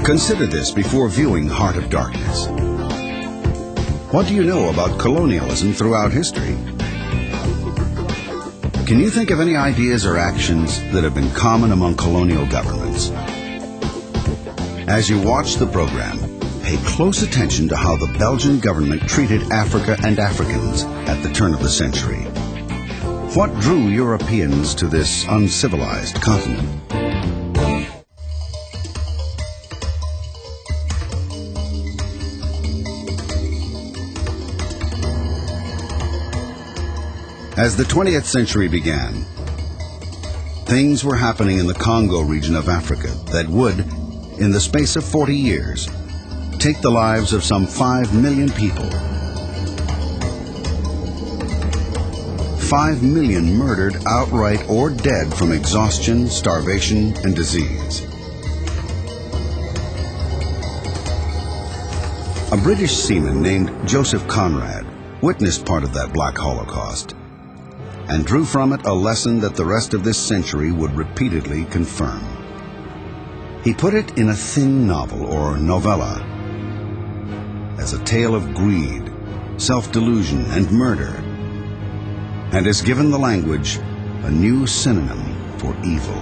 Consider this before viewing Heart of Darkness. What do you know about colonialism throughout history? Can you think of any ideas or actions that have been common among colonial governments? As you watch the program, pay close attention to how the Belgian government treated Africa and Africans at the turn of the century. What drew Europeans to this uncivilized continent? As the 20th century began, things were happening in the Congo region of Africa that would, in the space of 40 years, take the lives of some 5 million people. 5 million murdered outright or dead from exhaustion, starvation, and disease. A British seaman named Joseph Conrad witnessed part of that Black Holocaust and drew from it a lesson that the rest of this century would repeatedly confirm. He put it in a thin novel or novella as a tale of greed, self-delusion, and murder, and has given the language a new synonym for evil.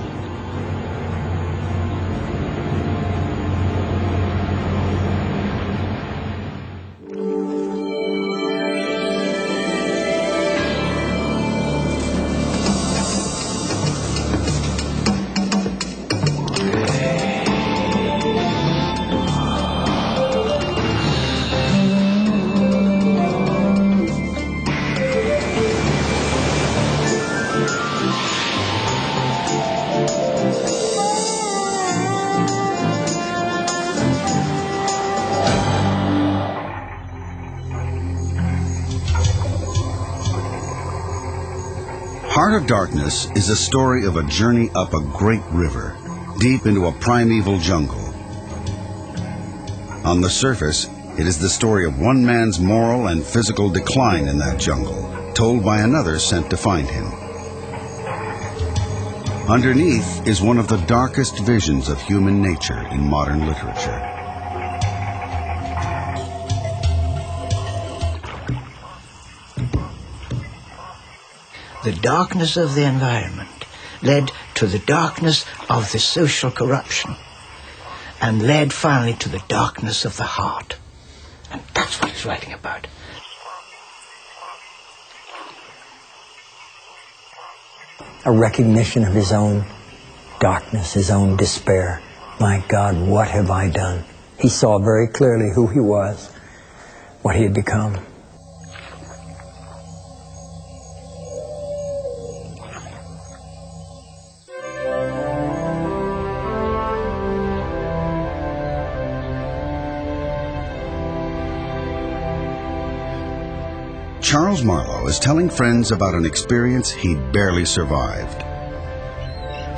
Heart of Darkness is a story of a journey up a great river, deep into a primeval jungle. On the surface, it is the story of one man's moral and physical decline in that jungle, told by another sent to find him. Underneath is one of the darkest visions of human nature in modern literature. The darkness of the environment led to the darkness of the social corruption and led finally to the darkness of the heart. And that's what he's writing about. A recognition of his own darkness, his own despair. My God, what have I done? He saw very clearly who he was, what he had become. Charles Marlowe is telling friends about an experience he'd barely survived.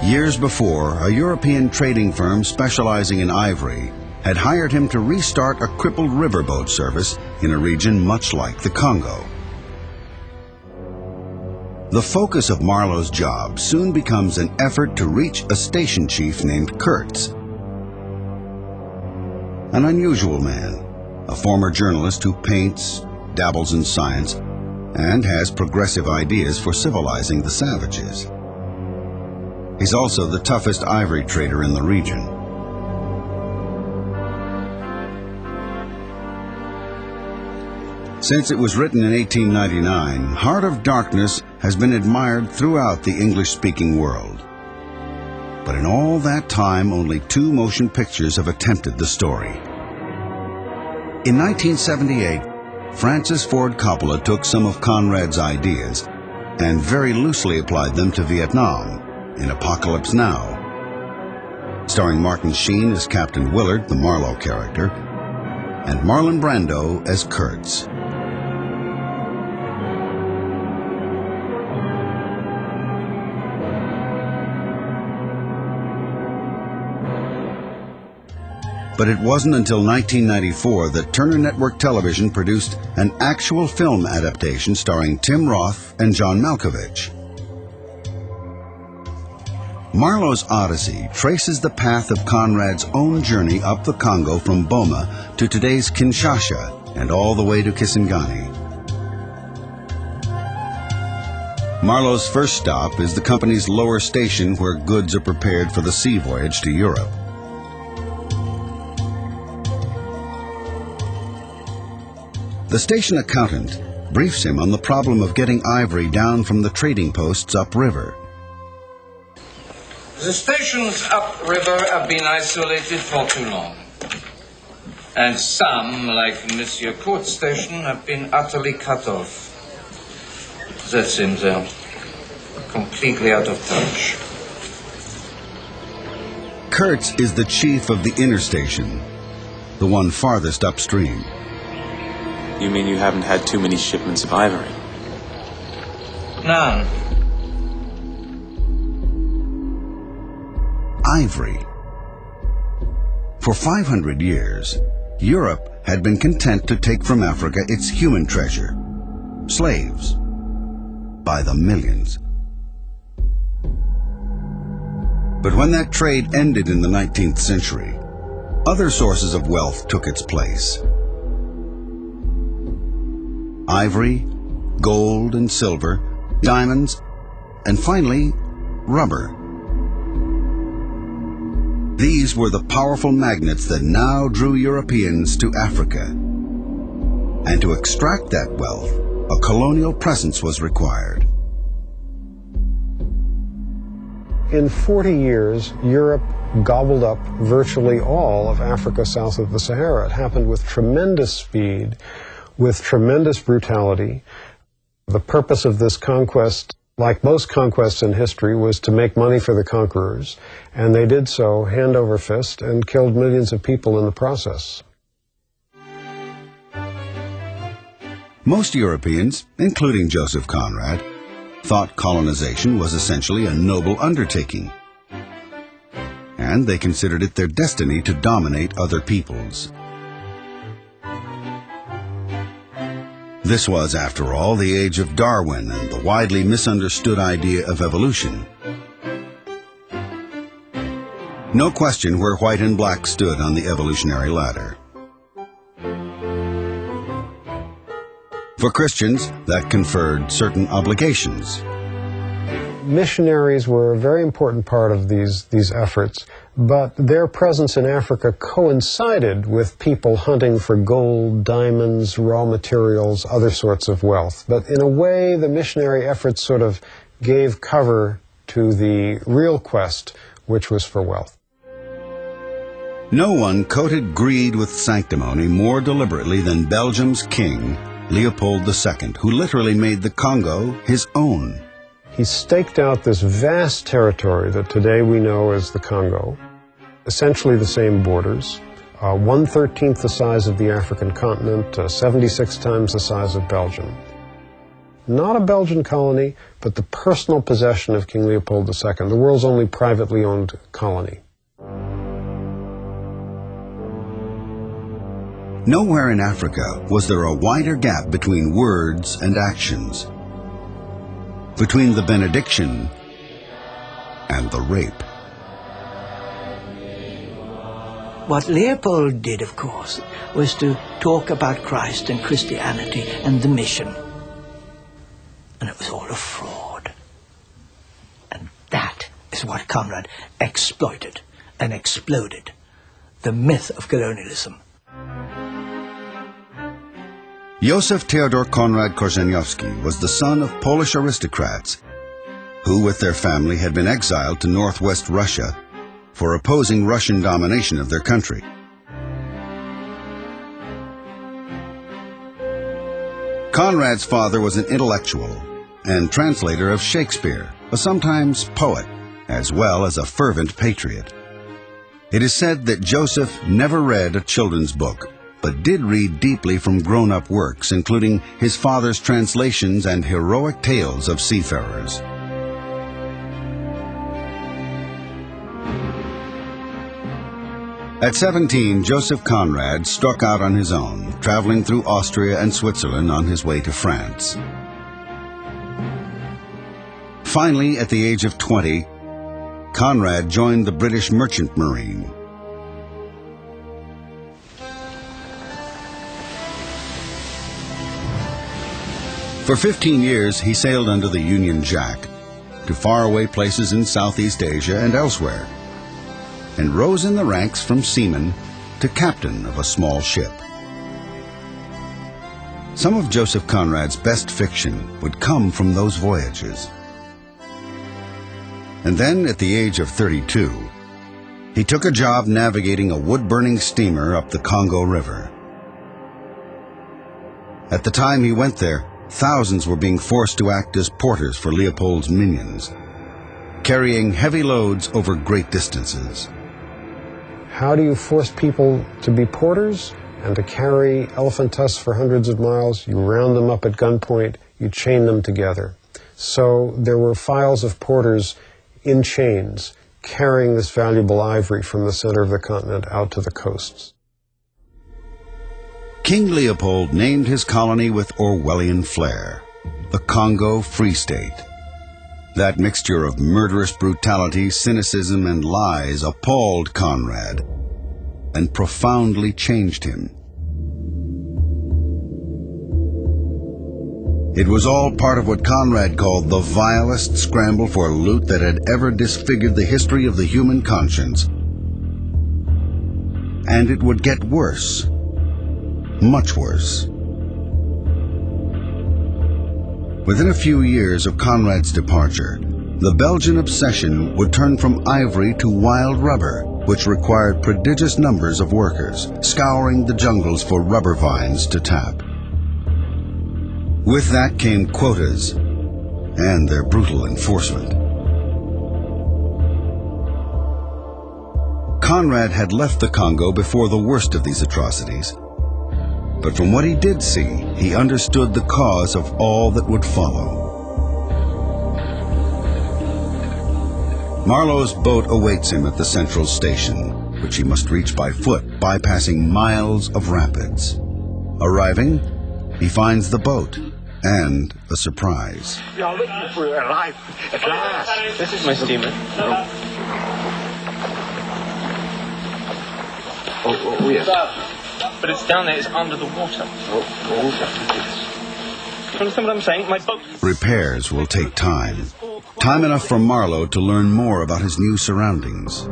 Years before, a European trading firm specializing in ivory had hired him to restart a crippled riverboat service in a region much like the Congo. The focus of Marlowe's job soon becomes an effort to reach a station chief named Kurtz. An unusual man, a former journalist who paints, dabbles in science, and has progressive ideas for civilizing the savages. He's also the toughest ivory trader in the region. Since it was written in 1899, Heart of Darkness has been admired throughout the English-speaking world. But in all that time, only 2 motion pictures have attempted the story. In 1978, Francis Ford Coppola took some of Conrad's ideas and very loosely applied them to Vietnam in Apocalypse Now, starring Martin Sheen as Captain Willard, the Marlowe character, and Marlon Brando as Kurtz. But it wasn't until 1994 that Turner Network Television produced an actual film adaptation starring Tim Roth and John Malkovich. Marlowe's Odyssey traces the path of Conrad's own journey up the Congo from Boma to today's Kinshasa and all the way to Kisangani. Marlowe's first stop is the company's lower station where goods are prepared for the sea voyage to Europe. The station accountant briefs him on the problem of getting ivory down from the trading posts upriver. The stations upriver have been isolated for too long. And some, like Monsieur Court's station, have been utterly cut off. That seems they're completely out of touch. Kurtz is the chief of the inner station, the one farthest upstream. You mean you haven't had too many shipments of ivory? None. Ivory. For 500 years, Europe had been content to take from Africa its human treasure, slaves, by the millions. But when that trade ended in the 19th century, other sources of wealth took its place. Ivory, gold and silver, diamonds, and finally, rubber. These were the powerful magnets that now drew Europeans to Africa. And to extract that wealth, a colonial presence was required. In 40 years, Europe gobbled up virtually all of Africa south of the Sahara. It happened with tremendous speed, with tremendous brutality. The purpose of this conquest, like most conquests in history, was to make money for the conquerors, and they did so hand over fist and killed millions of people in the process. Most Europeans, including Joseph Conrad, thought colonization was essentially a noble undertaking, and they considered it their destiny to dominate other peoples. This was, after all, the age of Darwin and the widely misunderstood idea of evolution. No question where white and black stood on the evolutionary ladder. For Christians, that conferred certain obligations. Missionaries were a very important part of these efforts, but their presence in Africa coincided with people hunting for gold, diamonds, raw materials, other sorts of wealth. But in a way, the missionary efforts sort of gave cover to the real quest, which was for wealth. No one coated greed with sanctimony more deliberately than Belgium's king, Leopold II, who literally made the Congo his own. He staked out this vast territory that today we know as the Congo, essentially the same borders, 1/13 the size of the African continent, 76 times the size of Belgium. Not a Belgian colony, but the personal possession of King Leopold II, the world's only privately owned colony. Nowhere in Africa was there a wider gap between words and actions, between the benediction and the rape. What Leopold did, of course, was to talk about Christ and Christianity and the mission. And it was all a fraud. And that is what Conrad exploited and exploded, the myth of colonialism. Józef Theodor Konrad Korzeniowski was the son of Polish aristocrats who, with their family, had been exiled to northwest Russia for opposing Russian domination of their country. Conrad's father was an intellectual and translator of Shakespeare, a sometimes poet, as well as a fervent patriot. It is said that Joseph never read a children's book, but did read deeply from grown-up works, including his father's translations and heroic tales of seafarers. At 17, Joseph Conrad struck out on his own, traveling through Austria and Switzerland on his way to France. Finally, at the age of 20, Conrad joined the British Merchant Marine. For 15 years, he sailed under the Union Jack to faraway places in Southeast Asia and elsewhere, and rose in the ranks from seaman to captain of a small ship. Some of Joseph Conrad's best fiction would come from those voyages. And then, at the age of 32, he took a job navigating a wood-burning steamer up the Congo River. At the time he went there, thousands were being forced to act as porters for Leopold's minions, carrying heavy loads over great distances. How do you force people to be porters and to carry elephant tusks for hundreds of miles? You round them up at gunpoint, you chain them together. So there were files of porters in chains carrying this valuable ivory from the center of the continent out to the coasts. King Leopold named his colony with Orwellian flair, the Congo Free State. That mixture of murderous brutality, cynicism, and lies appalled Conrad and profoundly changed him. It was all part of what Conrad called the vilest scramble for loot that had ever disfigured the history of the human conscience. And it would get worse. Much worse. Within a few years of Conrad's departure, the Belgian obsession would turn from ivory to wild rubber, which required prodigious numbers of workers, scouring the jungles for rubber vines to tap. With that came quotas and their brutal enforcement. Conrad had left the Congo before the worst of these atrocities. But from what he did see, he understood the cause of all that would follow. Marlowe's boat awaits him at the central station, which he must reach by foot, bypassing miles of rapids. Arriving, he finds the boat and a surprise. You're looking for your life at last. This is my steamer. Oh, yes. But it's down there, it's under the water. Do you understand what I'm saying? My boat... Repairs will take time. Time enough for Marlowe to learn more about his new surroundings.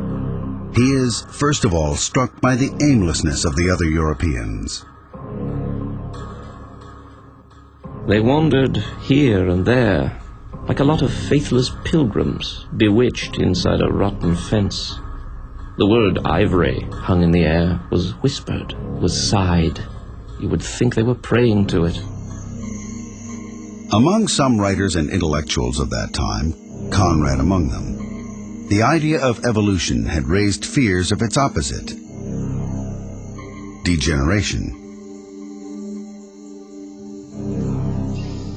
He is, first of all, struck by the aimlessness of the other Europeans. They wandered here and there, like a lot of faithless pilgrims, bewitched inside a rotten fence. The word ivory hung in the air, was whispered, was sighed. You would think they were praying to it. Among some writers and intellectuals of that time, Conrad among them, the idea of evolution had raised fears of its opposite, degeneration.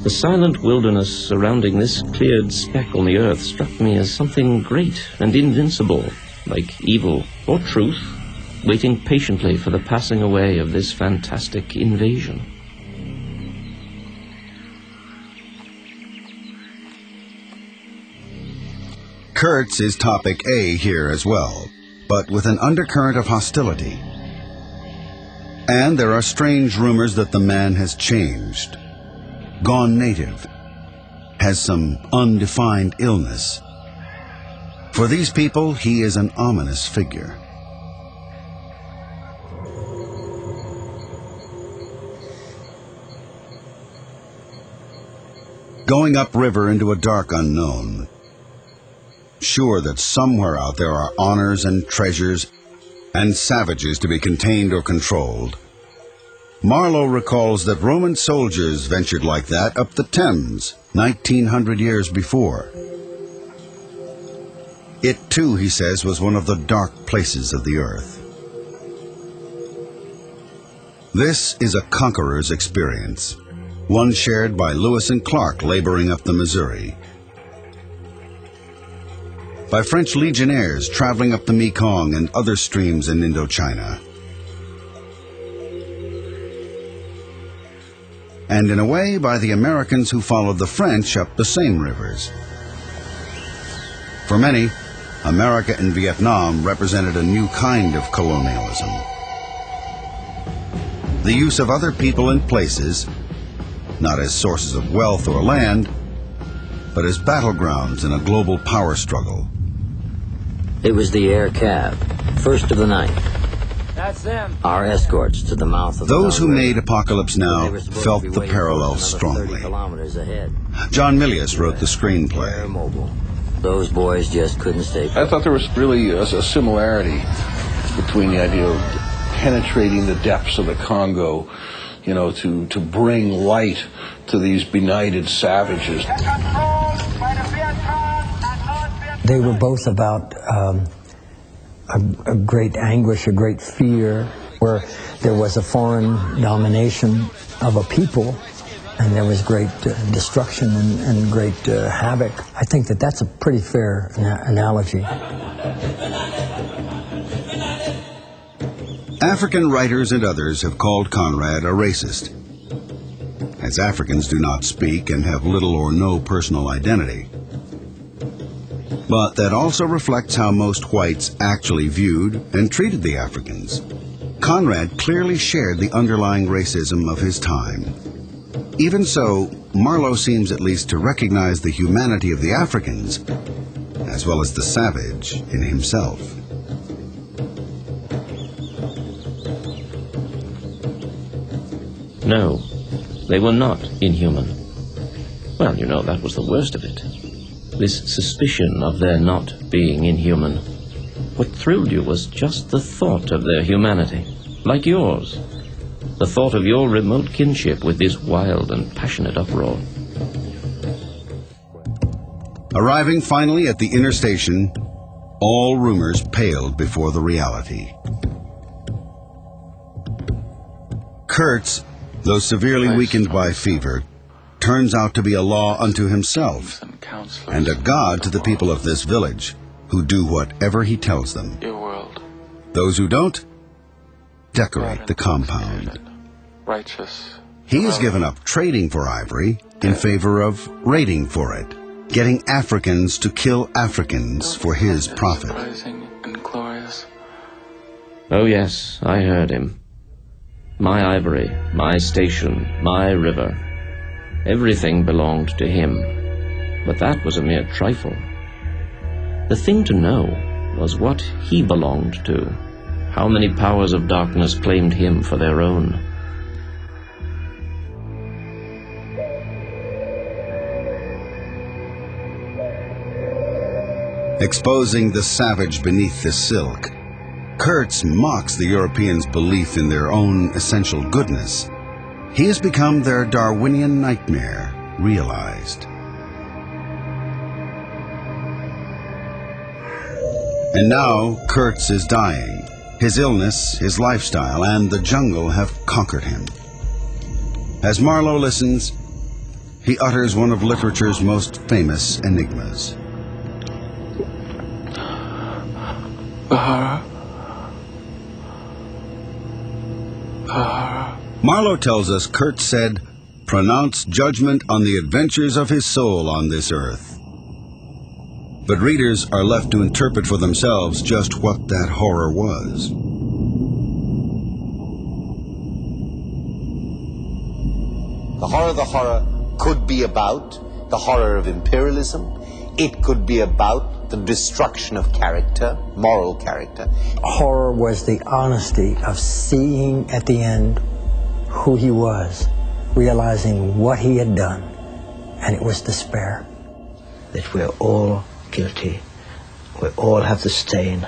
The silent wilderness surrounding this cleared speck on the earth struck me as something great and invincible, like evil or truth, waiting patiently for the passing away of this fantastic invasion. Kurtz is topic A here as well, but with an undercurrent of hostility. And there are strange rumors that the man has changed, gone native, has some undefined illness. For these people, he is an ominous figure. Going upriver into a dark unknown, sure that somewhere out there are honors and treasures and savages to be contained or controlled. Marlowe recalls that Roman soldiers ventured like that up the Thames 1900 years before. It too, he says, was one of the dark places of the earth. This is a conqueror's experience, one shared by Lewis and Clark laboring up the Missouri, by French legionnaires traveling up the Mekong and other streams in Indochina, and in a way by the Americans who followed the French up the same rivers. For many, America and Vietnam represented a new kind of colonialism. The use of other people and places, not as sources of wealth or land, but as battlegrounds in a global power struggle. It was the air cab, first of the night. That's them. Our escorts to the mouth of Those the who River. made Apocalypse They Now were supposed to felt be the waiting for parallels us another 30 strongly. kilometers ahead. John Milius wrote the Air screenplay. mobile. Those boys just couldn't stay. I thought there was really a similarity between the idea of penetrating the depths of the Congo, to bring light to these benighted savages. They were both about a great anguish, a great fear, where there was a foreign domination of a people, and there was great destruction and great havoc. I think that that's a pretty fair analogy. African writers and others have called Conrad a racist, as Africans do not speak and have little or no personal identity. But that also reflects how most whites actually viewed and treated the Africans. Conrad clearly shared the underlying racism of his time. Even so, Marlowe seems at least to recognize the humanity of the Africans, as well as the savage in himself. No, they were not inhuman. Well, that was the worst of it. This suspicion of their not being inhuman. What thrilled you was just the thought of their humanity, like yours. The thought of your remote kinship with this wild and passionate uproar. Arriving finally at the inner station, all rumors paled before the reality. Kurtz, though severely weakened by fever, turns out to be a law unto himself and a god to the people of this village, who do whatever he tells them. Your world. Those who don't, decorate the compound. Righteous. He is given up trading for ivory in favor of raiding for it, getting Africans to kill Africans for his profit. Rising and glorious. Oh yes, I heard him. My ivory, my station, my river. Everything belonged to him. But that was a mere trifle. The thing to know was what he belonged to. How many powers of darkness claimed him for their own. Exposing the savage beneath the silk, Kurtz mocks the Europeans' belief in their own essential goodness. He has become their Darwinian nightmare realized. And now Kurtz is dying. His illness, his lifestyle, and the jungle have conquered him. As Marlowe listens, he utters one of literature's most famous enigmas. Bahara. Bahara. Marlowe tells us Kurtz said, "Pronounce judgment on the adventures of his soul on this earth." But readers are left to interpret for themselves just what that horror was. The horror could be about the horror of imperialism. It could be about the destruction of character, moral character. Horror was the honesty of seeing at the end who he was, realizing what he had done, and it was despair. That we're all guilty. We all have the stain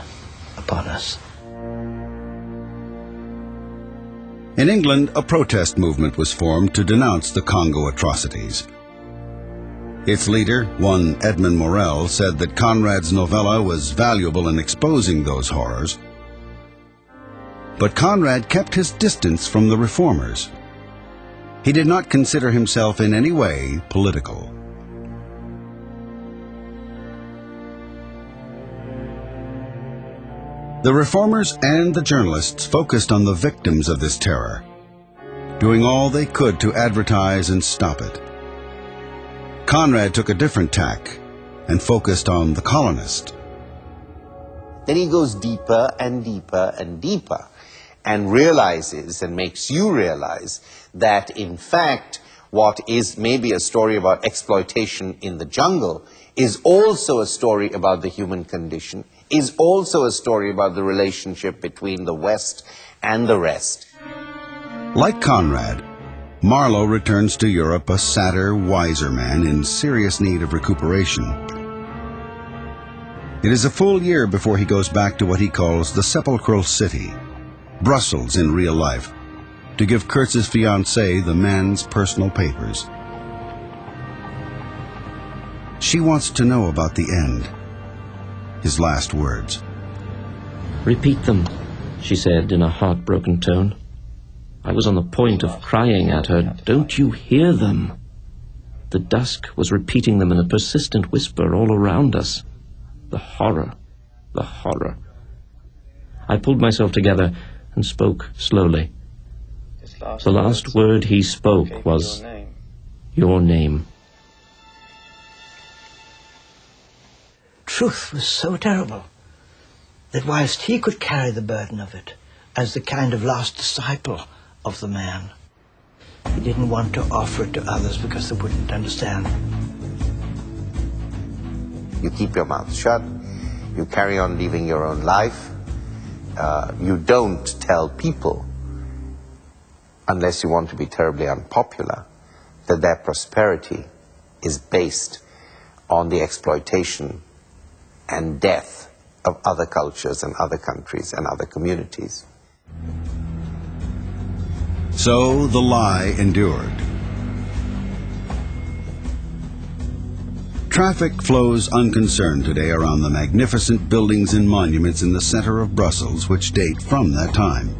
upon us. In England, a protest movement was formed to denounce the Congo atrocities. Its leader, one Edmund Morel, said that Conrad's novella was valuable in exposing those horrors. But Conrad kept his distance from the reformers. He did not consider himself in any way political. The reformers and the journalists focused on the victims of this terror, doing all they could to advertise and stop it. Conrad took a different tack and focused on the colonist. then he goes deeper and deeper and deeper and realizes and makes you realize that in fact what is maybe a story about exploitation in the jungle is also a story about the human condition, is also a story about the relationship between the West and the rest. Like Conrad, Marlowe returns to Europe a sadder, wiser man in serious need of recuperation. It is a full year before he goes back to what he calls the sepulchral city, Brussels in real life, to give Kurtz's fiancée the man's personal papers. She wants to know about the end, his last words. "Repeat them," she said in a heartbroken tone. I was on the point of crying at her. "Don't you hear them?" The dusk was repeating them in a persistent whisper all around us. The horror, the horror. I pulled myself together and spoke slowly. The last word he spoke was, "Your name." Truth was so terrible that whilst he could carry the burden of it as the kind of last disciple of the man, he didn't want to offer it to others because they wouldn't understand. You keep your mouth shut, you carry on living your own life, you don't tell people, unless you want to be terribly unpopular, that their prosperity is based on the exploitation and death of other cultures and other countries and other communities. So the lie endured. Traffic flows unconcerned today around the magnificent buildings and monuments in the center of Brussels, which date from that time.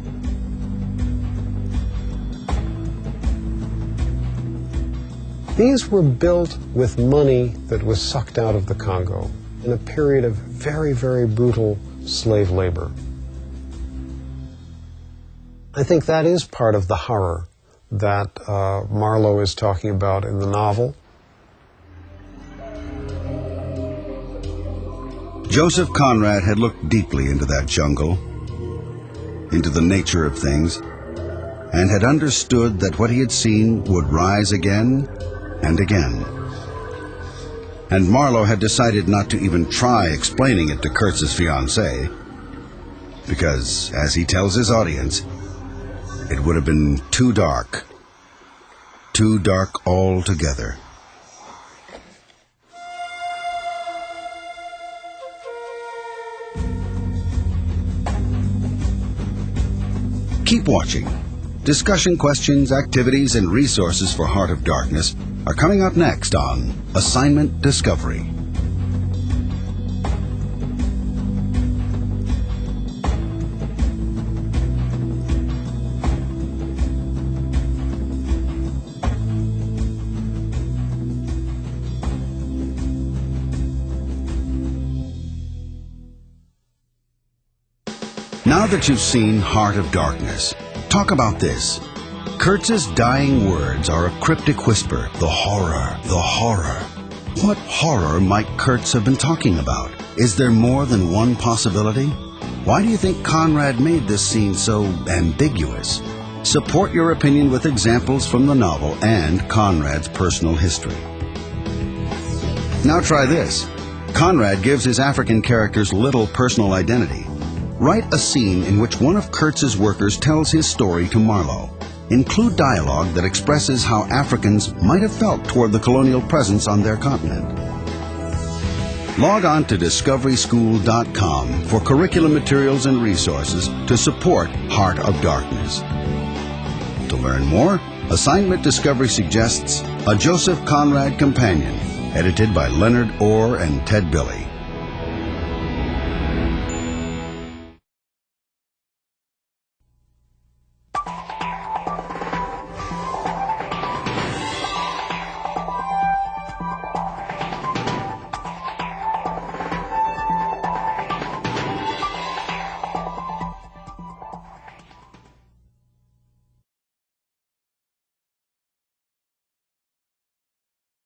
These were built with money that was sucked out of the Congo in a period of very, very brutal slave labor. I think that is part of the horror that Marlowe is talking about in the novel. Joseph Conrad had looked deeply into that jungle, into the nature of things, and had understood that what he had seen would rise again and again. And Marlowe had decided not to even try explaining it to Kurtz's fiancée, because, as he tells his audience, it would have been too dark altogether. Keep watching. Discussion questions, activities, and resources for Heart of Darkness are coming up next on Assignment Discovery. Now that you've seen Heart of Darkness, talk about this. Kurtz's dying words are a cryptic whisper. The horror, the horror. What horror might Kurtz have been talking about? Is there more than one possibility? Why do you think Conrad made this scene so ambiguous? Support your opinion with examples from the novel and Conrad's personal history. Now try this. Conrad gives his African characters little personal identity. Write a scene in which one of Kurtz's workers tells his story to Marlowe. Include dialogue that expresses how Africans might have felt toward the colonial presence on their continent. Log on to discoveryschool.com for curriculum materials and resources to support Heart of Darkness. To learn more, Assignment Discovery suggests A Joseph Conrad Companion, edited by Leonard Orr and Ted Billy.